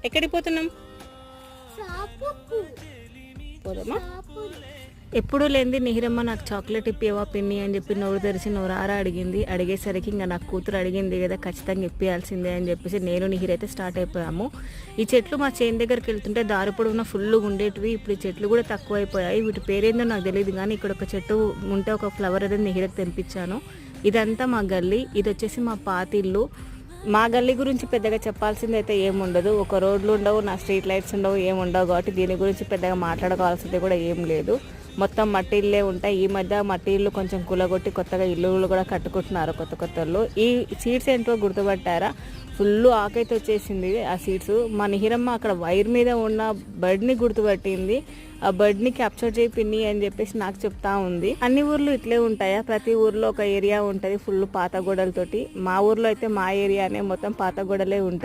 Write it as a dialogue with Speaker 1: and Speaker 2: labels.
Speaker 1: ఎక్కడికి పోతున్నాం? పోదామా? ఎప్పుడు లేనిది నిహిరమ్మ నాకు చాక్లెట్ ఇప్పివా పిన్ని అని చెప్పి నోరు తెరిచి నోరారా అడిగింది. అడిగేసరికి ఇంకా నాకు కూతురు అడిగింది కదా, ఖచ్చితంగా ఇప్పియాల్సిందే అని చెప్పేసి నేను నిహిరైతే స్టార్ట్ అయిపోయాము. ఈ చెట్లు మా చేను దగ్గరికి వెళ్తుంటే దారి పొడవునా ఫుల్గా ఉండేటివి. ఇప్పుడు ఈ చెట్లు కూడా తక్కువ అయిపోయాయి. వీటి పేరేందో నాకు తెలియదు, కానీ ఇక్కడ ఒక చెట్టు ఉంటే ఒక ఫ్లవర్ అనేది నిహిరకు తెంపించాను. ఇదంతా మా గల్లీ. ఇది వచ్చేసి మా పాతిల్లు. మా గల్లీ గురించి పెద్దగా చెప్పాల్సింది అయితే ఏముండదు. ఒక రోడ్లు ఉండవు, నా స్ట్రీట్ లైట్స్ ఉండవు, ఏముండవు. కాబట్టి దీని గురించి పెద్దగా మాట్లాడుకోవాల్సింది కూడా ఏం లేదు. మొత్తం మట్టి ఇల్లే ఉంటాయి. ఈ మధ్య మట్టి ఇల్లు కొంచెం కూలగొట్టి కొత్తగా ఇల్లులు కూడా కట్టుకుంటున్నారు కొత్త కొత్తలు. ఈ సీడ్స్ ఏంటో గుర్తుపట్టారా? ఫుల్ ఆకైతే వచ్చేసింది ఆ సీడ్స్. మా నిహిరమ్మ అక్కడ వైర్ మీద ఉన్న బర్డ్ని గుర్తుపట్టింది. ఆ బర్డ్ని క్యాప్చర్ చేయి పిన్ని అని చెప్పేసి నాకు చెప్తా ఉంది. అన్ని ఊర్లు ఇట్లే ఉంటాయా? ప్రతి ఊర్లో ఒక ఏరియా ఉంటుంది ఫుల్ పాత గోడలతోటి. మా ఊర్లో అయితే మా ఏరియానే మొత్తం పాత గోడలే ఉంటాయి.